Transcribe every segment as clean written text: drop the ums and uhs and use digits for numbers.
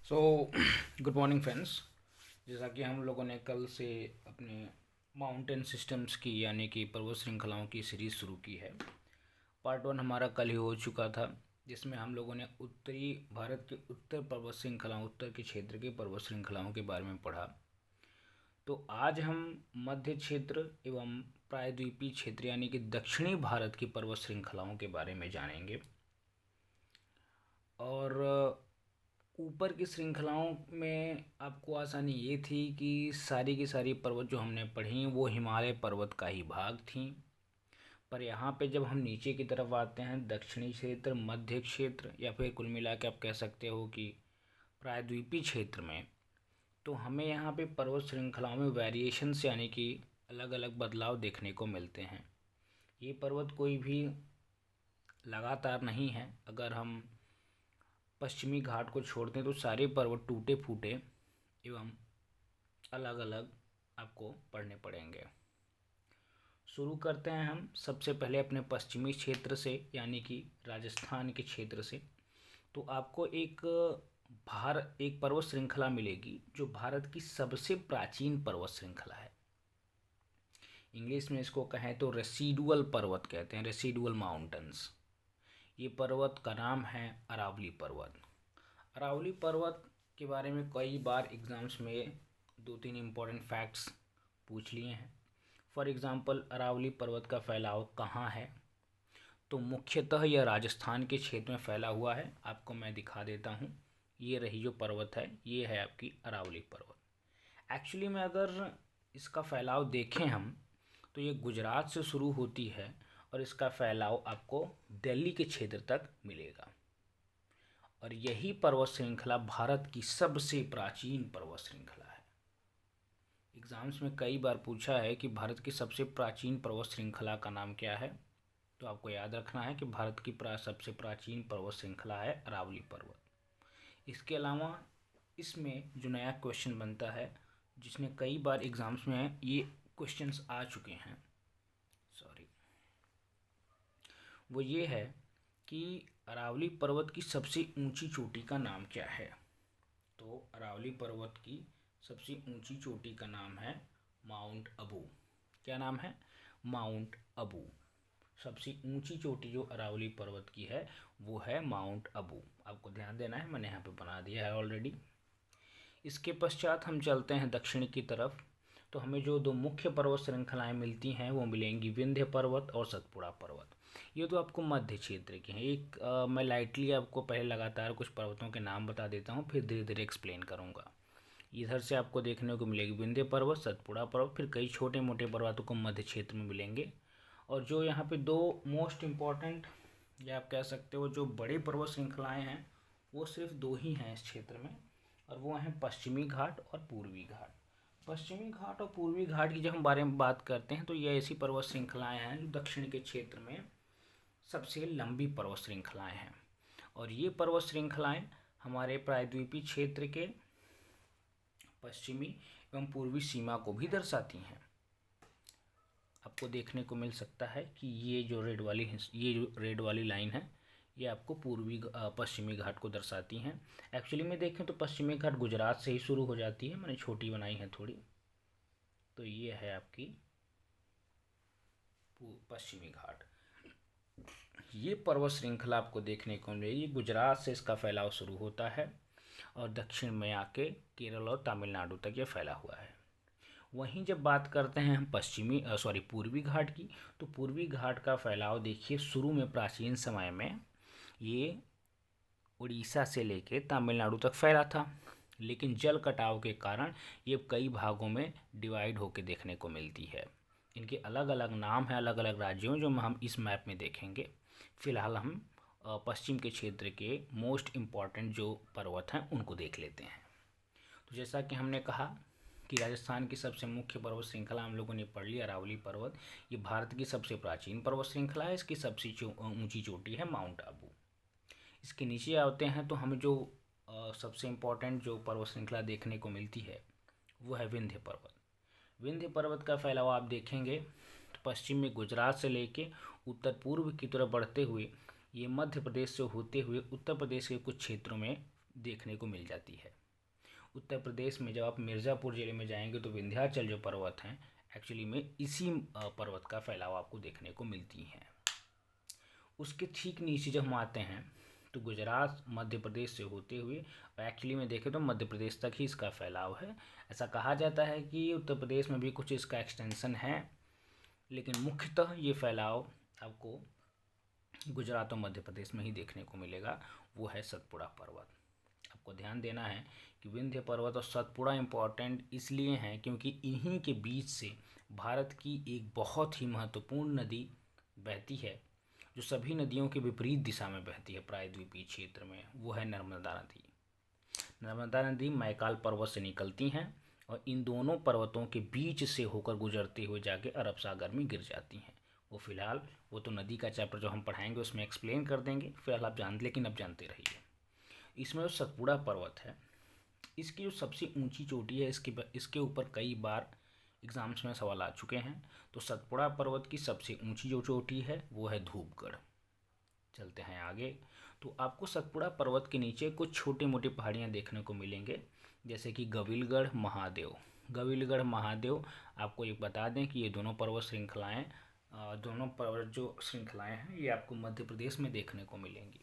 So good morning friends. जैसा कि हम लोगों ने कल से अपने माउंटेन सिस्टम्स की यानी कि पर्वत श्रृंखलाओं की सीरीज़ शुरू की है। पार्ट 1 हमारा कल ही हो चुका था, जिसमें हम लोगों ने उत्तरी भारत के उत्तर पर्वत श्रृंखलाओं उत्तर के क्षेत्र के पर्वत श्रृंखलाओं के बारे में पढ़ा। तो आज हम मध्य क्षेत्र एवं प्रायद्वीपीय क्षेत्र यानी कि दक्षिणी भारत की पर्वत श्रृंखलाओं के बारे में जानेंगे। और ऊपर की श्रृंखलाओं में आपको आसानी ये थी कि सारी की सारी पर्वत जो हमने पढ़ी वो हिमालय पर्वत का ही भाग थी। पर यहाँ पे जब हम नीचे की तरफ आते हैं, दक्षिणी क्षेत्र, मध्य क्षेत्र या फिर कुल मिला के आप कह सकते हो कि प्रायद्वीपीय क्षेत्र में, तो हमें यहाँ पे पर्वत श्रृंखलाओं में वेरिएशंस यानी कि अलग अलग बदलाव देखने को मिलते हैं। ये पर्वत कोई भी लगातार नहीं है। अगर हम पश्चिमी घाट को छोड़ दें तो सारे पर्वत टूटे फूटे एवं अलग अलग आपको पढ़ने पड़ेंगे। शुरू करते हैं हम सबसे पहले अपने पश्चिमी क्षेत्र से यानी कि राजस्थान के क्षेत्र से। तो आपको एक पर्वत श्रृंखला मिलेगी जो भारत की सबसे प्राचीन पर्वत श्रृंखला है। इंग्लिश में इसको कहें तो रेसिडुअल पर्वत कहते हैं, रेसिडुअल माउंटेन्स। ये पर्वत का नाम है अरावली पर्वत। अरावली पर्वत के बारे में कई बार एग्ज़ाम्स में 2-3 इम्पॉर्टेंट फैक्ट्स पूछ लिए हैं। फॉर एग्ज़ाम्पल, अरावली पर्वत का फैलाव कहाँ है? तो मुख्यतः यह राजस्थान के क्षेत्र में फैला हुआ है। आपको मैं दिखा देता हूँ। ये रही जो पर्वत है, ये है आपकी अरावली पर्वत। एक्चुअली में अगर इसका फैलाव देखें हम तो ये गुजरात से शुरू होती है और इसका फैलाव आपको दिल्ली के क्षेत्र तक मिलेगा। और यही पर्वत श्रृंखला भारत की सबसे प्राचीन पर्वत श्रृंखला है। एग्ज़ाम्स में कई बार पूछा है कि भारत की सबसे प्राचीन पर्वत श्रृंखला का नाम क्या है। तो आपको याद रखना है कि भारत की सबसे प्राचीन पर्वत श्रृंखला है अरावली पर्वत। इसके अलावा इसमें जो नया क्वेश्चन बनता है, जिसने कई बार एग्ज़ाम्स में ये क्वेश्चंस आ चुके हैं, वो ये है कि अरावली पर्वत की सबसे ऊंची चोटी का नाम क्या है। तो अरावली पर्वत की सबसे ऊंची चोटी का नाम है माउंट अबू। क्या नाम है? माउंट अबू। सबसे ऊंची चोटी जो अरावली पर्वत की है वो है माउंट अबू। आपको ध्यान देना है, मैंने यहाँ पे बना दिया है ऑलरेडी। इसके पश्चात हम चलते हैं दक्षिण की तरफ। तो हमें जो दो मुख्य पर्वत श्रृंखलाएं मिलती हैं वो मिलेंगी विंध्य पर्वत और सतपुड़ा पर्वत। ये तो आपको मध्य क्षेत्र के हैं। मैं लाइटली आपको पहले लगातार कुछ पर्वतों के नाम बता देता हूँ, फिर धीरे धीरे एक्सप्लेन करूँगा। इधर से आपको देखने को मिलेगी विंध्य पर्वत, सतपुड़ा पर्वत, फिर कई छोटे मोटे पर्वतों को मध्य क्षेत्र में मिलेंगे। और जो यहाँ पे दो मोस्ट इम्पॉर्टेंट या आप कह सकते हो जो बड़े पर्वत श्रृंखलाएँ हैं वो सिर्फ दो ही हैं इस क्षेत्र में, और वो हैं पश्चिमी घाट और पूर्वी घाट। पश्चिमी घाट और पूर्वी घाट की जब हम बारे में बात करते हैं तो ये ऐसी पर्वत श्रृंखलाएँ हैं जो दक्षिण के क्षेत्र में सबसे लंबी पर्वत श्रृंखलाएँ हैं। और ये पर्वत श्रृंखलाएँ हमारे प्रायद्वीपीय क्षेत्र के पश्चिमी एवं पूर्वी सीमा को भी दर्शाती हैं। आपको देखने को मिल सकता है कि ये जो रेड वाली लाइन है ये आपको पश्चिमी घाट को दर्शाती हैं। एक्चुअली में देखें तो पश्चिमी घाट गुजरात से ही शुरू हो जाती है, मैंने छोटी बनाई है थोड़ी। तो ये है आपकी पश्चिमी घाट। ये पर्वत श्रृंखला आपको देखने को मिलेगी। गुजरात से इसका फैलाव शुरू होता है और दक्षिण में आके केरल और तमिलनाडु तक ये फैला हुआ है। वहीं जब बात करते हैं हम पूर्वी घाट की, तो पूर्वी घाट का फैलाव देखिए, शुरू में प्राचीन समय में ये उड़ीसा से लेके तमिलनाडु तक फैला था, लेकिन जल कटाव के कारण ये कई भागों में डिवाइड होकर देखने को मिलती है। इनके अलग अलग नाम हैं अलग अलग राज्यों में, जो हम इस मैप में देखेंगे। फिलहाल हम पश्चिम के क्षेत्र के मोस्ट इम्पॉर्टेंट जो पर्वत हैं उनको देख लेते हैं। तो जैसा कि हमने कहा कि राजस्थान की सबसे मुख्य पर्वत श्रृंखला हम लोगों ने पढ़ ली अरावली पर्वत। ये भारत की सबसे प्राचीन पर्वत श्रृंखला है। इसकी सबसे ऊंची चोटी है माउंट आबू। इसके नीचे आते हैं तो हमें जो सबसे इम्पोर्टेंट जो पर्वत श्रृंखला देखने को मिलती है वो है विंध्य पर्वत। विंध्य पर्वत का फैलाव आप देखेंगे तो पश्चिम में गुजरात से लेके उत्तर पूर्व की तरफ बढ़ते हुए ये मध्य प्रदेश से होते हुए उत्तर प्रदेश के कुछ क्षेत्रों में देखने को मिल जाती है। उत्तर प्रदेश में जब आप मिर्ज़ापुर ज़िले में जाएंगे तो विंध्याचल जो पर्वत हैं एक्चुअली में इसी पर्वत का फैलाव आपको देखने को मिलती हैं। उसके ठीक नीचे जब हम आते हैं तो गुजरात मध्य प्रदेश से होते हुए, और एक्चुअली में देखें तो मध्य प्रदेश तक ही इसका फैलाव है। ऐसा कहा जाता है कि उत्तर प्रदेश में भी कुछ इसका एक्सटेंशन है, लेकिन मुख्यतः ये फैलाव आपको गुजरात और मध्य प्रदेश में ही देखने को मिलेगा, वो है सतपुड़ा पर्वत। आपको ध्यान देना है कि विंध्य पर्वत और सतपुड़ा इम्पॉर्टेंट इसलिए हैं क्योंकि इन्हीं के बीच से भारत की एक बहुत ही महत्वपूर्ण नदी बहती है, जो सभी नदियों के विपरीत दिशा में बहती है प्रायद्वीपीय क्षेत्र में, वो है नर्मदा नदी। नर्मदा नदी मैकाल पर्वत से निकलती हैं और इन दोनों पर्वतों के बीच से होकर गुजरते हुए जाके अरब सागर में गिर जाती हैं। वो फिलहाल वो तो नदी का चैप्टर जो हम पढ़ाएंगे उसमें एक्सप्लेन कर देंगे, फिलहाल आप लेकिन अब जानते रहिए। इसमें जो सतपुड़ा पर्वत है, इसकी जो सबसे ऊंची चोटी है, इसके ऊपर कई बार एग्जाम्स में सवाल आ चुके हैं। तो सतपुड़ा पर्वत की सबसे ऊंची जो चोटी है वो है धूपगढ़। चलते हैं आगे। तो आपको सतपुड़ा पर्वत के नीचे कुछ छोटी मोटी पहाड़ियाँ देखने को मिलेंगे, जैसे कि गविलगढ़ महादेव। गविलगढ़ महादेव आपको एक बता दें कि ये दोनों पर्वत श्रृंखलाएँ जो श्रृंखलाएँ हैं ये आपको मध्य प्रदेश में देखने को मिलेंगी।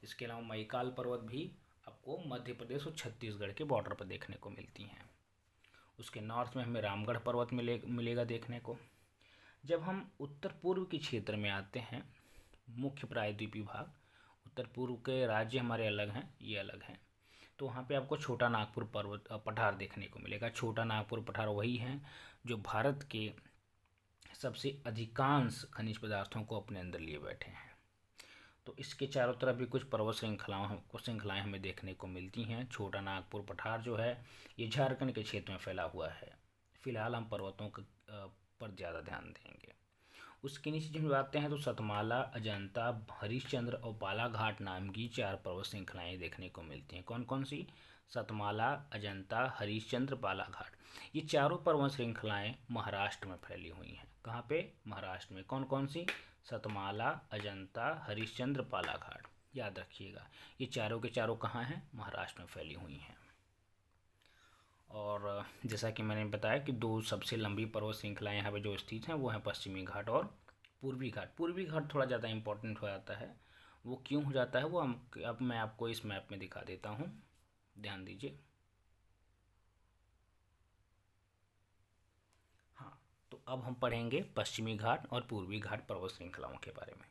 इसके अलावा मैकाल पर्वत भी आपको मध्य प्रदेश और छत्तीसगढ़ के बॉर्डर पर देखने को मिलती हैं। उसके नॉर्थ में हमें रामगढ़ पर्वत मिलेगा देखने को। जब हम उत्तर पूर्व के क्षेत्र में आते हैं, मुख्य प्रायद्वीपीय भाग, उत्तर पूर्व के राज्य हमारे अलग हैं, ये अलग हैं, तो वहाँ पे आपको छोटा नागपुर पर्वत पठार देखने को मिलेगा। छोटा नागपुर पठार वही हैं जो भारत के सबसे अधिकांश खनिज पदार्थों को अपने अंदर लिए बैठे हैं। तो इसके चारों तरफ भी कुछ पर्वत श्रृंखलाएँ हमें देखने को मिलती हैं। छोटा नागपुर पठार जो है ये झारखंड के क्षेत्र में फैला हुआ है। फिलहाल हम पर्वतों पर ज़्यादा ध्यान देंगे। उसके नीचे जब आते हैं तो सतमाला, अजंता, हरिश्चंद्र और बालाघाट नाम की 4 पर्वत श्रृंखलाएँ देखने को मिलती हैं। कौन कौन सी? सतमाला, अजंता, हरिश्चंद्र, बालाघाट। ये चारों पर्वत श्रृंखलाएँ महाराष्ट्र में फैली हुई हैं। कहाँ पे? महाराष्ट्र में। कौन कौन सी? सतमाला, अजंता, हरिश्चंद्र, बालाघाट। याद रखिएगा ये चारों के चारों कहाँ हैं? महाराष्ट्र में फैली हुई हैं। और जैसा कि मैंने बताया कि 2 सबसे लंबी पर्वत श्रृंखलाएँ यहाँ पे जो स्थित हैं वो हैं पश्चिमी घाट और पूर्वी घाट। पूर्वी घाट थोड़ा ज़्यादा इंपॉर्टेंट हो जाता है। वो क्यों हो जाता है वो अब मैं आपको इस मैप में दिखा देता हूँ, ध्यान दीजिए। हाँ, तो अब हम पढ़ेंगे पश्चिमी घाट और पूर्वी घाट पर्वत श्रृंखलाओं के बारे में।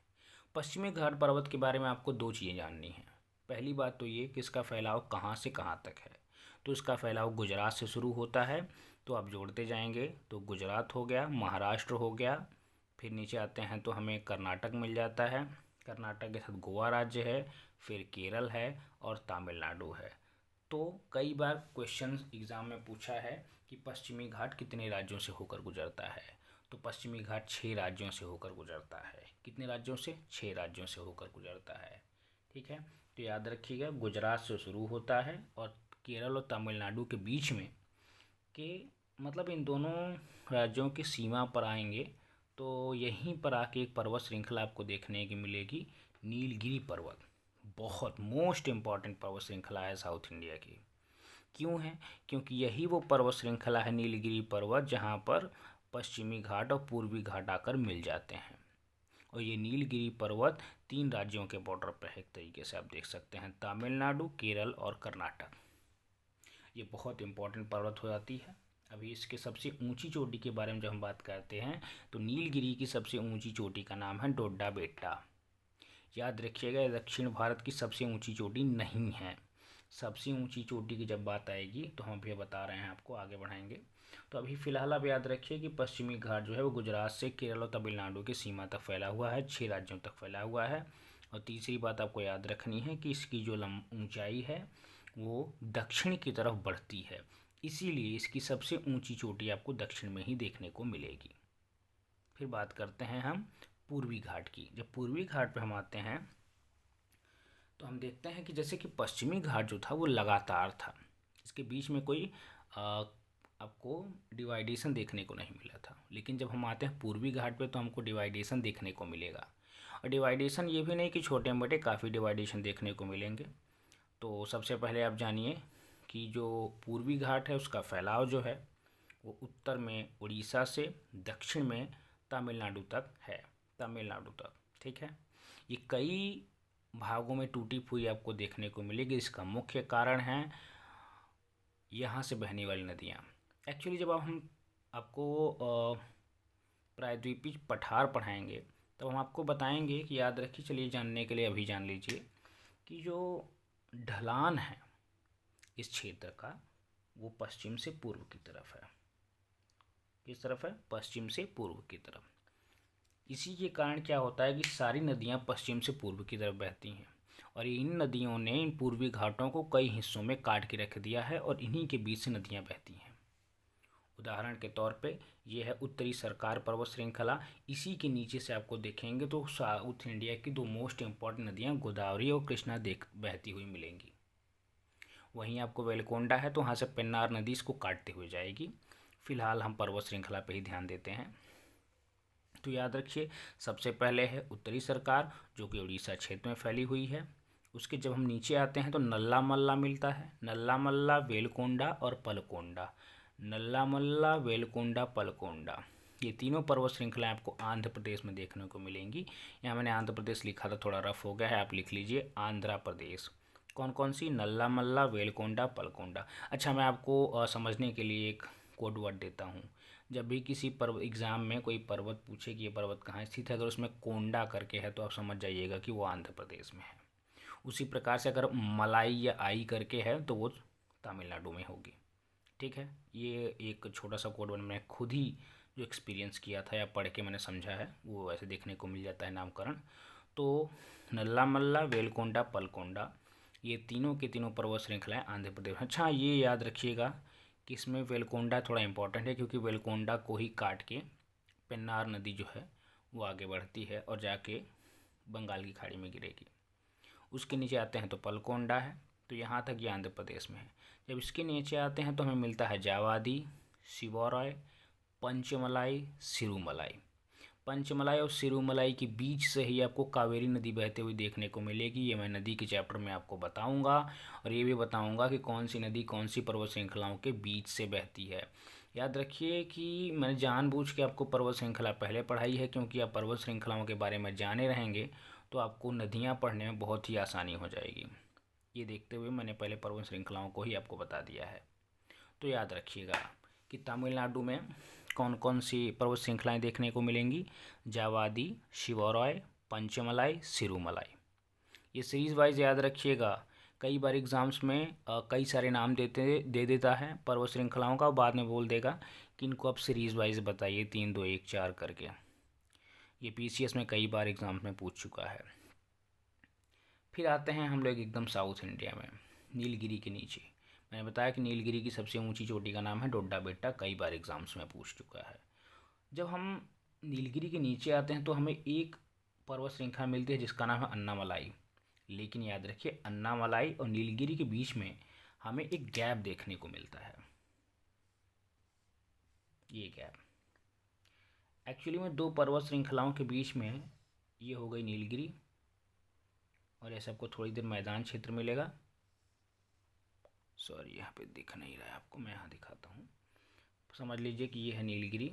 पश्चिमी घाट पर्वत के बारे में आपको 2 चीज़ें जाननी हैं। पहली बात तो ये कि इसका फैलाव कहाँ से कहाँ तक है। तो इसका फैलाव गुजरात से शुरू होता है, तो आप जोड़ते जाएंगे तो गुजरात हो गया, महाराष्ट्र हो गया, फिर नीचे आते हैं तो हमें कर्नाटक मिल जाता है, कर्नाटक के साथ गोवा राज्य है, फिर केरल है और तमिलनाडु है। तो कई बार क्वेश्चन एग्ज़ाम में पूछा है कि पश्चिमी घाट कितने राज्यों से होकर गुजरता है। तो पश्चिमी घाट 6 राज्यों से होकर गुजरता है। कितने राज्यों से? 6 राज्यों से होकर गुजरता है। ठीक है, तो याद रखिएगा गुजरात से शुरू होता है और केरल और तमिलनाडु के बीच में के मतलब इन दोनों राज्यों की सीमा पर आएंगे तो यहीं पर आके एक पर्वत श्रृंखला आपको देखने की मिलेगी, नीलगिरी पर्वत। बहुत मोस्ट इम्पॉर्टेंट पर्वत श्रृंखला है साउथ इंडिया की। क्यों है? क्योंकि यही वो पर्वत श्रृंखला है नीलगिरी पर्वत जहाँ पर पश्चिमी घाट और पूर्वी घाट आकर मिल जाते हैं। और ये नीलगिरी पर्वत 3 राज्यों के बॉर्डर पर है, एक तरीके से आप देख सकते हैं, तमिलनाडु, केरल और कर्नाटक। ये बहुत इंपॉर्टेंट पर्वत हो जाती है। अभी इसके सबसे ऊंची चोटी के बारे में जब हम बात करते हैं तो नीलगिरी की सबसे ऊंची चोटी का नाम है डोड्डा बेट्टा। याद रखिएगा दक्षिण भारत की सबसे ऊंची चोटी नहीं है। सबसे ऊंची चोटी की जब बात आएगी तो हम अभी बता रहे हैं आपको, आगे बढ़ाएंगे। तो अभी फ़िलहाल आप याद रखिए कि पश्चिमी घाट जो है वो गुजरात से केरल और तमिलनाडु की सीमा तक फैला हुआ है, 6 राज्यों तक फैला हुआ है। और तीसरी बात आपको याद रखनी है कि इसकी जो ऊंचाई है वो दक्षिण की तरफ बढ़ती है, इसीलिए इसकी सबसे ऊंची चोटी आपको दक्षिण में ही देखने को मिलेगी। फिर बात करते हैं हम पूर्वी घाट की। जब पूर्वी घाट पे हम आते हैं तो हम देखते हैं कि जैसे कि पश्चिमी घाट जो था वो लगातार था, इसके बीच में कोई आपको डिवाइडेशन देखने को नहीं मिला था। लेकिन जब हम आते हैं पूर्वी घाट पे तो हमको डिवाइडेशन देखने को मिलेगा। और डिवाइडेशन ये भी नहीं कि छोटे मोटे, काफ़ी डिवाइडेशन देखने को मिलेंगे। तो सबसे पहले आप जानिए कि जो पूर्वी घाट है उसका फैलाव जो है वो उत्तर में उड़ीसा से दक्षिण में तमिलनाडु तक है, तमिलनाडु तक। ठीक है, ये कई भागों में टूटी हुई आपको देखने को मिलेगी। इसका मुख्य कारण है यहाँ से बहने वाली नदियाँ। एक्चुअली जब हम आपको प्रायद्वीपीय पठार पढ़ाएंगे तब हम आपको बताएंगे कि याद रखिए, चलिए जानने के लिए अभी जान लीजिए कि जो ढलान है इस क्षेत्र का वो पश्चिम से पूर्व की तरफ है। किस तरफ है? पश्चिम से पूर्व की तरफ। इसी के कारण क्या होता है कि सारी नदियां पश्चिम से पूर्व की तरफ बहती हैं और इन नदियों ने इन पूर्वी घाटों को कई हिस्सों में काट के रख दिया है और इन्हीं के बीच से नदियां बहती हैं। उदाहरण के तौर पे ये है उत्तरी सरकार पर्वत श्रृंखला। इसी के नीचे से आपको देखेंगे तो साउथ इंडिया की दो मोस्ट इम्पॉर्टेंट नदियाँ गोदावरी और कृष्णा बहती हुई मिलेंगी। वहीं आपको वेलकोंडा है तो वहाँ से पेन्नार नदी इसको काटते हुए जाएगी। फिलहाल हम पर्वत श्रृंखला पे ही ध्यान देते हैं। तो याद रखिए, सबसे पहले है उत्तरी सरकार जो कि उड़ीसा क्षेत्र में फैली हुई है। उसके जब हम नीचे आते हैं तो नल्ला मल्ला मिलता है, नल्ला मल्ला, वेलकोंडा और पलकोंडा। नल्ला मल्ला, वेलकोंडा, पलकोंडा, ये तीनों पर्वत श्रृंखलाएं आपको आंध्र प्रदेश में देखने को मिलेंगी। यहाँ मैंने आंध्र प्रदेश लिखा था, थोड़ा रफ हो गया है, आप लिख लीजिए आंध्र प्रदेश। कौन कौन सी? नल्ला मल्ला, वेलकोंडा, पलकोंडा। अच्छा, मैं आपको समझने के लिए एक कोड वर्ड देता हूँ। जब भी किसी पर्वत एग्ज़ाम में कोई पर्वत पूछे कि ये पर्वत कहाँ स्थित है, अगर उसमें कोंडा करके है तो आप समझ जाइएगा कि वो आंध्र प्रदेश में है। उसी प्रकार से अगर मलाई या आई करके है तो वो तमिलनाडु में होगी। ठीक है, ये एक छोटा सा कोड वर्ड मैंने खुद ही जो एक्सपीरियंस किया था या पढ़ के मैंने समझा है, वो ऐसे देखने को मिल जाता है नामकरण। तो नल्ला मल्ला, वेलकोंडा, पलकोंडा, ये तीनों के तीनों पर्वत श्रृंखलाएं आंध्र प्रदेश। अच्छा, ये याद रखिएगा कि इसमें वेलकोंडा थोड़ा इंपॉर्टेंट है क्योंकि वेलकोंडा को ही काट के पेन्नार नदी जो है वो आगे बढ़ती है और जाके बंगाल की खाड़ी में गिरेगी। उसके नीचे आते हैं तो पलकोंडा है, तो यहाँ तक ये आंध्र प्रदेश में है। जब इसके नीचे आते हैं तो हमें मिलता है जावादी, शिवोरॉय, पंचमलाई, सिरुमलाई। पंचमलाई और सिरुमलाई के बीच से ही आपको कावेरी नदी बहते हुए देखने को मिलेगी। ये मैं नदी के चैप्टर में आपको बताऊंगा और ये भी बताऊंगा कि कौन सी नदी कौन सी पर्वत श्रृंखलाओं के बीच से बहती है। याद रखिए कि मैंने जानबूझ के आपको पर्वत श्रृंखला पहले पढ़ाई है क्योंकि आप पर्वत श्रृंखलाओं के बारे में जाने रहेंगे तो आपको नदियाँ पढ़ने में बहुत ही आसानी हो जाएगी। ये देखते हुए मैंने पहले पर्वत श्रृंखलाओं को ही आपको बता दिया है। तो याद रखिएगा कि तमिलनाडु में कौन कौन सी पर्वत श्रृंखलाएं देखने को मिलेंगी? जावादी, शिवोरॉय, पंचमलाई, सिरुमलाई। ये सीरीज वाइज याद रखिएगा। कई बार एग्ज़ाम्स में कई सारे नाम दे देता है पर्वत श्रृंखलाओं का, बाद में बोल देगा कि इनको आप सीरीज वाइज बताइए 3, 2, 1, 4 करके। ये पीसीएस में कई बार एग्ज़ाम्स में पूछ चुका है। फिर आते हैं हम लोग एकदम साउथ इंडिया में, नीलगिरी के नीचे। मैंने बताया कि नीलगिरी की सबसे ऊंची चोटी का नाम है डोडा बेट्टा, कई बार एग्जाम्स में पूछ चुका है। जब हम नीलगिरी के नीचे आते हैं तो हमें एक पर्वत श्रृंखला मिलती है जिसका नाम है अन्नामलाई। लेकिन याद रखिए, अन्नामलाई और नीलगिरी के बीच में हमें एक गैप देखने को मिलता है। ये गैप एक्चुअली में दो पर्वत श्रृंखलाओं के बीच में ये हो गई नीलगिरी और ऐसे आपको थोड़ी देर मैदान क्षेत्र मिलेगा। सॉरी, यहाँ पे दिख नहीं रहा है आपको, मैं यहाँ दिखाता हूँ। समझ लीजिए कि ये है नीलगिरी।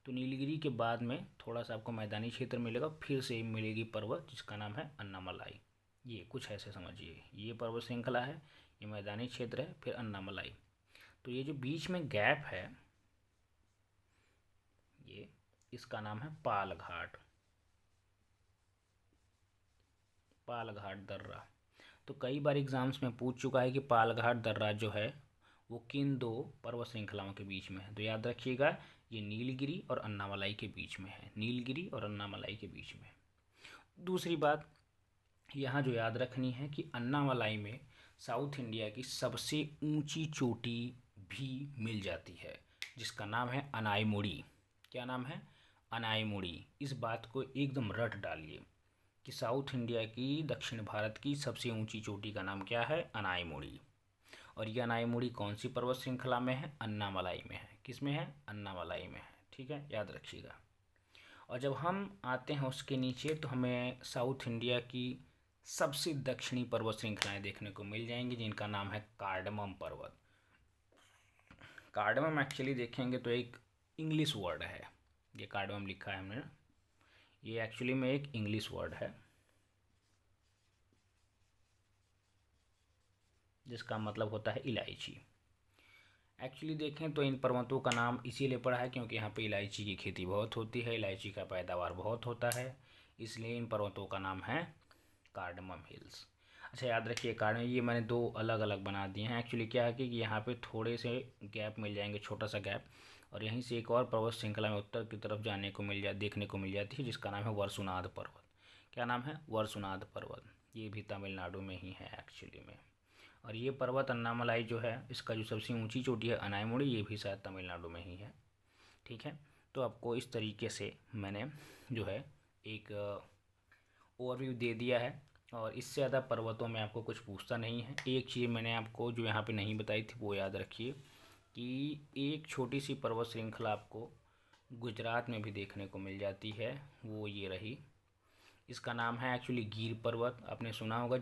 तो नीलगिरी के बाद में थोड़ा सा आपको मैदानी क्षेत्र मिलेगा, फिर से मिलेगी पर्वत जिसका नाम है अन्नामलाई। ये कुछ ऐसे समझिए, ये पर्वत श्रृंखला है, ये मैदानी क्षेत्र है, फिर अन्नामलाई। तो ये जो बीच में गैप है ये, इसका नाम है पाल घाट, पाल घाट दर्रा। तो कई बार एग्जाम्स में पूछ चुका है कि पालघाट दर्रा जो है वो किन दो पर्वत श्रृंखलाओं के बीच में है। तो याद रखिएगा, ये नीलगिरी और अन्नामलाई के बीच में है, नीलगिरी और अन्नामलाई के बीच में। दूसरी बात यहाँ जो याद रखनी है कि अन्नामलाई में साउथ इंडिया की सबसे ऊंची चोटी भी मिल जाती है जिसका नाम है अनाईमुड़ी। क्या नाम है? अनाईमुड़ी। इस बात को एकदम रट डालिए कि साउथ इंडिया की, दक्षिण भारत की सबसे ऊंची चोटी का नाम क्या है? अनाईमुड़ी। और ये अनाईमुड़ी कौन सी पर्वत श्रृंखला में है? अन्नामलाई में है। किस में है? अन्नामलाई में है। ठीक है, याद रखिएगा। और जब हम आते हैं उसके नीचे तो हमें साउथ इंडिया की सबसे दक्षिणी पर्वत श्रृंखलाएं देखने को मिल जाएंगी, जिनका नाम है कार्डमम पर्वत। कार्डमम एक्चुअली देखेंगे तो एक इंग्लिश वर्ड है, ये कार्डमम लिखा है हमने, ये एक्चुअली में एक इंग्लिश वर्ड है जिसका मतलब होता है इलायची। एक्चुअली देखें तो इन पर्वतों का नाम इसीलिए पड़ा है क्योंकि यहाँ पे इलायची की खेती बहुत होती है, इलायची का पैदावार बहुत होता है, इसलिए इन पर्वतों का नाम है कार्डमम हिल्स। अच्छा याद रखिए, कार्डमम ये मैंने दो अलग अलग बना दिए हैं। एक्चुअली क्या है कि यहाँ पे थोड़े से गैप मिल जाएंगे, छोटा सा गैप, और यहीं से एक और पर्वत श्रृंखला में उत्तर की तरफ देखने को मिल जाती है, जिसका नाम है वर्षुनाद पर्वत। क्या नाम है? वर्षुनाद पर्वत। ये भी तमिलनाडु में ही है एक्चुअली में। और ये पर्वत अन्नामलाई जो है, इसका जो सबसे ऊंची चोटी है अनायमुड़ी, ये भी शायद तमिलनाडु में ही है। ठीक है, तो आपको इस तरीके से मैंने जो है एक ओवरव्यू दे दिया है, और इससे ज़्यादा पर्वतों में आपको कुछ पूछता नहीं है। एक चीज़ मैंने आपको जो यहाँ पे नहीं बताई थी वो याद रखिए कि एक छोटी सी पर्वत श्रृंखला आपको गुजरात में भी देखने को मिल जाती है, वो ये रही। इसका नाम है एक्चुअली गिर पर्वत, आपने सुना होगा। जो